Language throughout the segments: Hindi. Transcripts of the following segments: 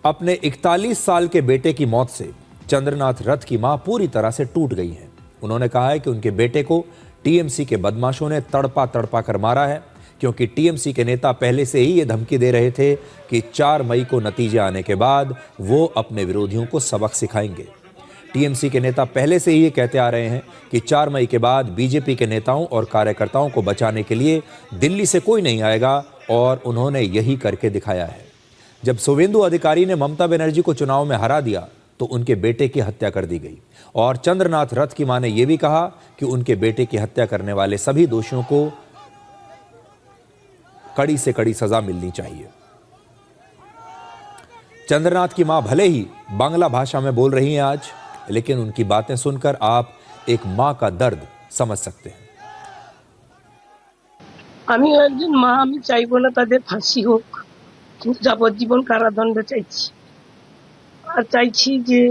अपने 41 साल के बेटे की मौत से चंद्रनाथ रथ की मां पूरी तरह से टूट गई हैं। उन्होंने कहा है कि उनके बेटे को टीएमसी के बदमाशों ने तड़पा तड़पा कर मारा है, क्योंकि टीएमसी के नेता पहले से ही ये धमकी दे रहे थे कि 4 मई को नतीजे आने के बाद वो अपने विरोधियों को सबक सिखाएंगे। टीएमसी के नेता पहले से ही ये कहते आ रहे हैं कि 4 मई के बाद बीजेपी के नेताओं और कार्यकर्ताओं को बचाने के लिए दिल्ली से कोई नहीं आएगा, और उन्होंने यही करके दिखाया है। जब शुवेंदु अधिकारी ने ममता बनर्जी को चुनाव में हरा दिया तो उनके बेटे की हत्या कर दी गई, और चंद्रनाथ रथ की मां ने यह भी कहा कि उनके बेटे की हत्या करने वाले सभी दोषियों को कड़ी से कड़ी सजा मिलनी चाहिए। चंद्रनाथ की मां भले ही बांग्ला भाषा में बोल रही हैं आज, लेकिन उनकी बातें सुनकर आप एक मां का दर्द समझ सकते हैं। আমি একজন মা, আমি চাইবো না তাদের ফাঁসি হোক, কিন্তু যাবজ্জীবন কারাদণ্ড চাইছি। আর চাইছি যে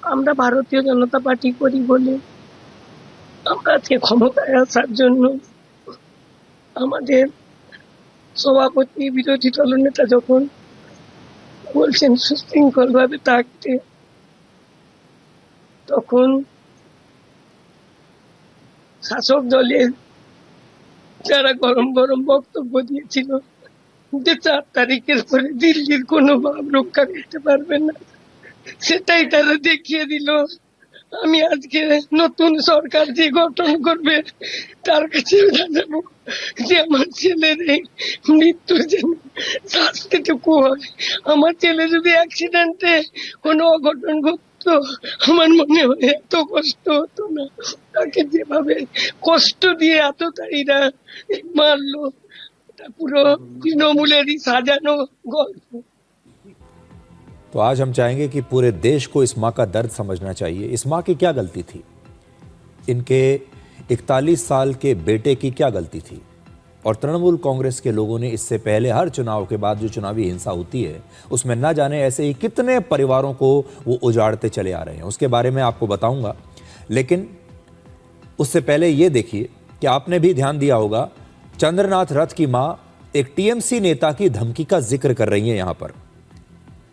আমরা ভারতীয় জনতা পার্টি করি বলে আমরা আজকে ক্ষমতায় আসার জন্য আমাদের সভাপতি বিরোধী দলনেতা যখন বলছেন সুশৃঙ্খলভাবে থাকতে, তখন শাসক দলের যারা গরম গরম বক্তব্য দিয়েছিল যে 4 তারিখের পরে দিল্লির কোনো ভাব রক্ষা করতে পারবে না, সেটাই তারা দেখিয়ে দিল। আমি আজকে নতুন সরকার যে গঠন করবে তার কাছে জানাবো যে আমার ছেলের এই মৃত্যুর যেন শাস্তিটুকু হয়। আমার ছেলে যদি অ্যাক্সিডেন্টে কোনো অঘটন ঘটতো, আমার মনে হয় এত কষ্ট হতো না। তাকে যেভাবে কষ্ট দিয়ে এতটাইরা মারলো, এটা পুরো তৃণমূলেরই সাজানো গল্প। तो आज हम चाहेंगे कि पूरे देश को इस मां का दर्द समझना चाहिए। इस मां की क्या गलती थी? इनके 41 साल के बेटे की क्या गलती थी? और तृणमूल कांग्रेस के लोगों ने इससे पहले हर चुनाव के बाद जो चुनावी हिंसा होती है उसमें न जाने ऐसे ही कितने परिवारों को वो उजाड़ते चले आ रहे हैं, उसके बारे में आपको बताऊंगा। लेकिन उससे पहले ये देखिए कि आपने भी ध्यान दिया होगा, चंद्रनाथ रथ की मां एक टीएमसी नेता की धमकी का जिक्र कर रही है। यहां पर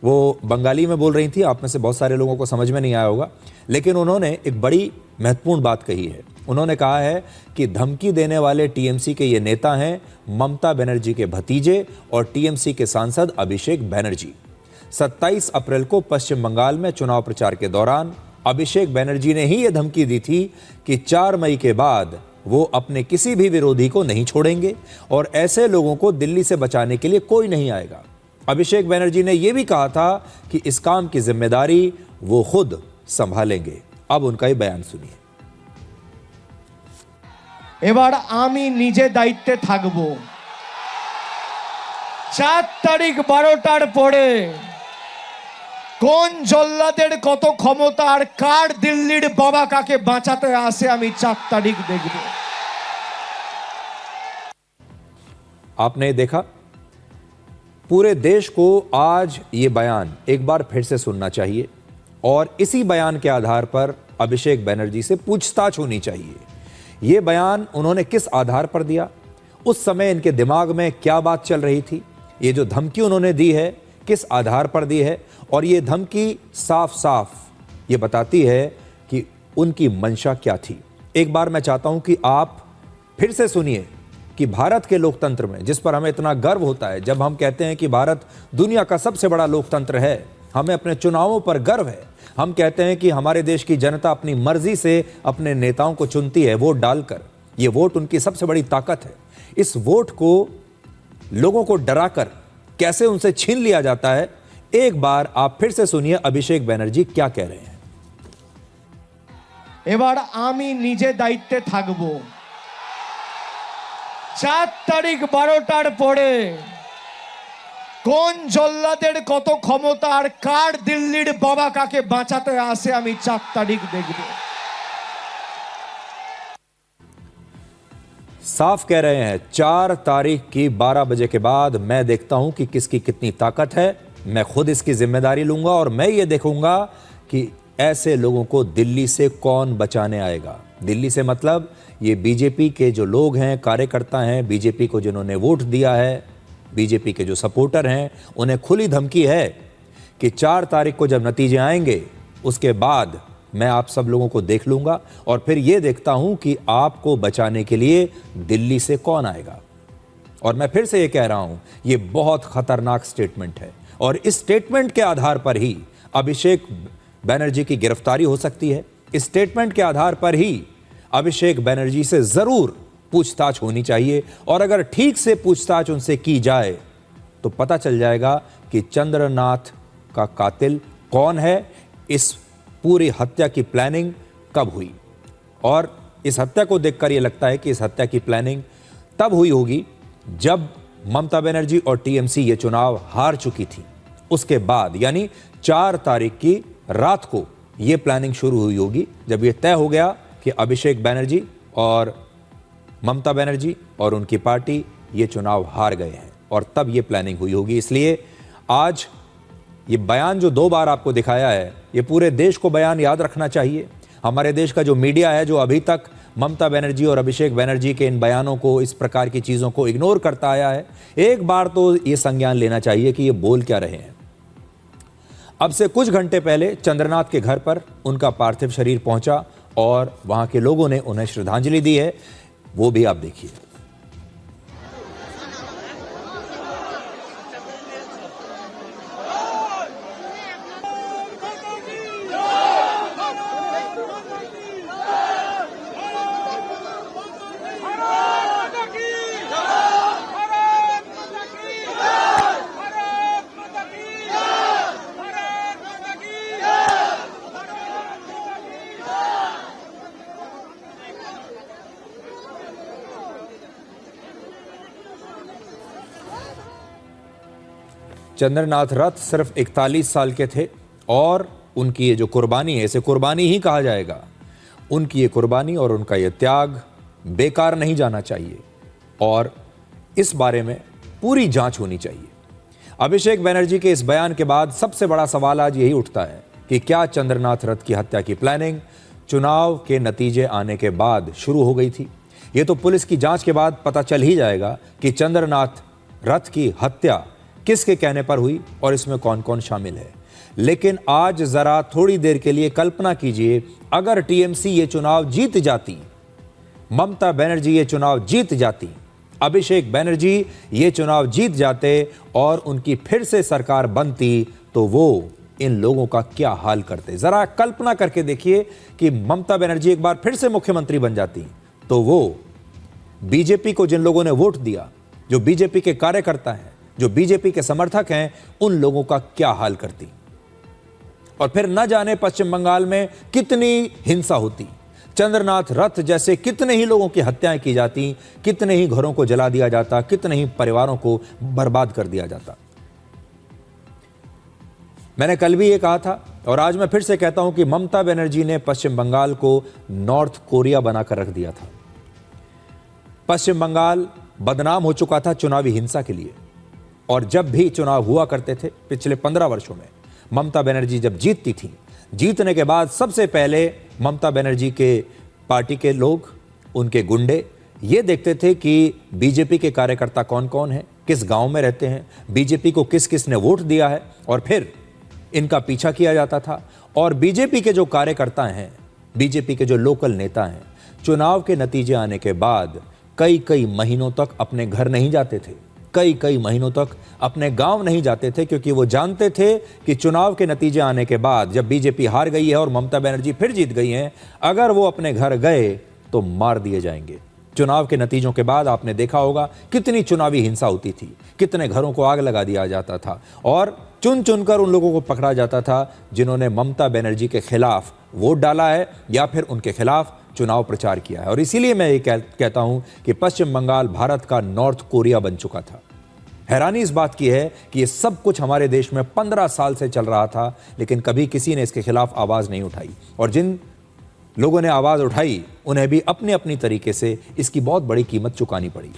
वो बंगाली में बोल रही थी, आप में से बहुत सारे लोगों को समझ में नहीं आया होगा, लेकिन उन्होंने एक बड़ी महत्वपूर्ण बात कही है। उन्होंने कहा है कि धमकी देने वाले टीएमसी के ये नेता हैं ममता बनर्जी के भतीजे और टीएमसी के सांसद अभिषेक बनर्जी। 27 अप्रैल को पश्चिम बंगाल में चुनाव प्रचार के दौरान अभिषेक बनर्जी ने ही ये धमकी दी थी कि 4 मई के बाद वो अपने किसी भी विरोधी को नहीं छोड़ेंगे और ऐसे लोगों को दिल्ली से बचाने के लिए कोई नहीं आएगा। अभिषेक बनर्जी ने यह भी कहा था कि इस काम की जिम्मेदारी वो खुद संभालेंगे। अब उनका ही बयान सुनिए। এবার আমি নিজে দায়িত্বে থাকব। 4 তারিখ 12টার পরে কোন জল্লাদের কত ক্ষমতা আর কার দিল্লির বাবা কাকে বাঁচাতে আসে আমি 4 তারিখ দেখব। आपने देखा, पूरे देश को आज ये बयान एक बार फिर से सुनना चाहिए और इसी बयान के आधार पर अभिषेक बनर्जी से पूछताछ होनी चाहिए। ये बयान उन्होंने किस आधार पर दिया, उस समय इनके दिमाग में क्या बात चल रही थी, ये जो धमकी उन्होंने दी है किस आधार पर दी है, और ये धमकी साफ साफ ये बताती है कि उनकी मंशा क्या थी। एक बार मैं चाहता हूं कि आप फिर से सुनिए कि भारत के लोकतंत्र में, जिस पर हमें इतना गर्व होता है, जब हम कहते हैं कि भारत दुनिया का सबसे बड़ा लोकतंत्र है, हमें अपने चुनावों पर गर्व है, हम कहते हैं कि हमारे देश की जनता अपनी मर्जी से अपने नेताओं को चुनती है वोट डालकर, ये वोट उनकी सबसे बड़ी ताकत है। इस वोट को लोगों को डराकर कैसे उनसे छीन लिया जाता है, एक बार आप फिर से सुनिए अभिषेक बनर्जी क्या कह रहे हैं। এবার আমি নিজে দায়িত্বে থাকব। 4 তারিখ 12টার পরে কোন জল্লাদের কত ক্ষমতা আর কার দিল্লির বাবা কাকে বাঁচাতে আসে আমি 4 তারিখ দেখব। साफ कह रहे हैं, 4 तारीख की 12 बजे के बाद मैं देखता हूं कि किसकी कितनी ताकत है, मैं खुद इसकी जिम्मेदारी लूंगा और मैं ये देखूंगा कि ऐसे लोगों को दिल्ली से कौन बचाने आएगा। दिल्ली से मतलब ये बीजेपी के जो लोग हैं, कार्यकर्ता हैं, बीजेपी को जिन्होंने वोट दिया है, बीजेपी के जो सपोर्टर हैं, उन्हें खुली धमकी है कि 4 तारीख को जब नतीजे आएंगे उसके बाद मैं आप सब लोगों को देख लूंगा और फिर ये देखता हूं कि आपको बचाने के लिए दिल्ली से कौन आएगा। और मैं फिर से ये कह रहा हूं, ये बहुत खतरनाक स्टेटमेंट है और इस स्टेटमेंट के आधार पर ही अभिषेक बनर्जी की गिरफ्तारी हो सकती है। इस स्टेटमेंट के आधार पर ही अभिषेक बनर्जी से जरूर पूछताछ होनी चाहिए और अगर ठीक से पूछताछ उनसे की जाए तो पता चल जाएगा कि चंद्रनाथ का कातिल कौन है, इस पूरी हत्या की प्लानिंग कब हुई। और इस हत्या को देखकर यह लगता है कि इस हत्या की प्लानिंग तब हुई होगी जब ममता बनर्जी और टीएमसी ये चुनाव हार चुकी थी। उसके बाद यानी 4 तारीख की रात को ये प्लानिंग शुरू हुई होगी, जब ये तय हो गया कि अभिषेक बनर्जी और ममता बनर्जी और उनकी पार्टी ये चुनाव हार गए हैं और तब ये प्लानिंग हुई होगी। इसलिए आज ये बयान जो 2 बार आपको दिखाया है, ये पूरे देश को बयान याद रखना चाहिए। हमारे देश का जो मीडिया है, जो अभी तक ममता बनर्जी और अभिषेक बनर्जी के इन बयानों को, इस प्रकार की चीज़ों को इग्नोर करता आया है, एक बार तो ये संज्ञान लेना चाहिए कि ये बोल क्या रहे हैं। अब से कुछ घंटे पहले चंद्रनाथ के घर पर उनका पार्थिव शरीर पहुंचा और वहां के लोगों ने उन्हें श्रद्धांजलि दी है, वो भी आप देखिए। चंद्रनाथ रथ सिर्फ 41 साल के थे और उनकी ये जो कुर्बानी है, इसे कुर्बानी ही कहा जाएगा। उनकी ये कुर्बानी और उनका ये त्याग बेकार नहीं जाना चाहिए और इस बारे में पूरी जांच होनी चाहिए। अभिषेक बनर्जी के इस बयान के बाद सबसे बड़ा सवाल आज यही उठता है कि क्या चंद्रनाथ रथ की हत्या की प्लानिंग चुनाव के नतीजे आने के बाद शुरू हो गई थी? ये तो पुलिस की जांच के बाद पता चल ही जाएगा कि चंद्रनाथ रथ की हत्या किसके कहने पर हुई और इसमें कौन कौन शामिल है। लेकिन आज जरा थोड़ी देर के लिए कल्पना कीजिए, अगर टीएमसी ये चुनाव जीत जाती, ममता बनर्जी ये चुनाव जीत जाती, अभिषेक बनर्जी ये चुनाव जीत जाते और उनकी फिर से सरकार बनती, तो वो इन लोगों का क्या हाल करते। जरा कल्पना करके देखिए कि ममता बनर्जी एक बार फिर से मुख्यमंत्री बन जाती, तो वो बीजेपी को जिन लोगों ने वोट दिया, जो बीजेपी के कार्यकर्ता हैं, जो बीजेपी के समर्थक हैं, उन लोगों का क्या हाल करती। और फिर न जाने पश्चिम बंगाल में कितनी हिंसा होती, चंद्रनाथ रथ जैसे कितने ही लोगों की हत्याएं की जाती, कितने ही घरों को जला दिया जाता, कितने ही परिवारों को बर्बाद कर दिया जाता। मैंने कल भी ये कहा था और आज मैं फिर से कहता हूं कि ममता बनर्जी ने पश्चिम बंगाल को नॉर्थ कोरिया बनाकर रख दिया था। पश्चिम बंगाल बदनाम हो चुका था चुनावी हिंसा के लिए और जब भी चुनाव हुआ करते थे पिछले 15 वर्षों में, ममता बनर्जी जब जीतती थी, जीतने के बाद सबसे पहले ममता बनर्जी के पार्टी के लोग, उनके गुंडे ये देखते थे कि बीजेपी के कार्यकर्ता कौन कौन है, किस गांव में रहते हैं, बीजेपी को किस किस ने वोट दिया है, और फिर इनका पीछा किया जाता था। और बीजेपी के जो कार्यकर्ता हैं, बीजेपी के जो लोकल नेता हैं, चुनाव के नतीजे आने के बाद कई कई महीनों तक अपने घर नहीं जाते थे, कई महीनों तक अपने गांव नहीं जाते थे, क्योंकि वो जानते थे कि चुनाव के नतीजे आने के बाद जब बीजेपी हार गई है और ममता बनर्जी फिर जीत गई हैं, अगर वो अपने घर गए तो मार दिए जाएंगे। चुनाव के नतीजों के बाद आपने देखा होगा कितनी चुनावी हिंसा होती थी, कितने घरों को आग लगा दिया जाता था और चुन चुनकर उन लोगों को पकड़ा जाता था जिन्होंने ममता बनर्जी के खिलाफ वोट डाला है या फिर उनके खिलाफ चुनाव प्रचार किया है। और इसीलिए मैं ये कहता हूं कि पश्चिम बंगाल भारत का नॉर्थ कोरिया बन चुका था। हैरानी इस बात की है कि ये सब कुछ हमारे देश में 15 साल से चल रहा था, लेकिन कभी किसी ने इसके खिलाफ आवाज नहीं उठाई, और जिन लोगों ने आवाज उठाई उन्हें भी अपने अपनी तरीके से इसकी बहुत बड़ी कीमत चुकानी पड़ी।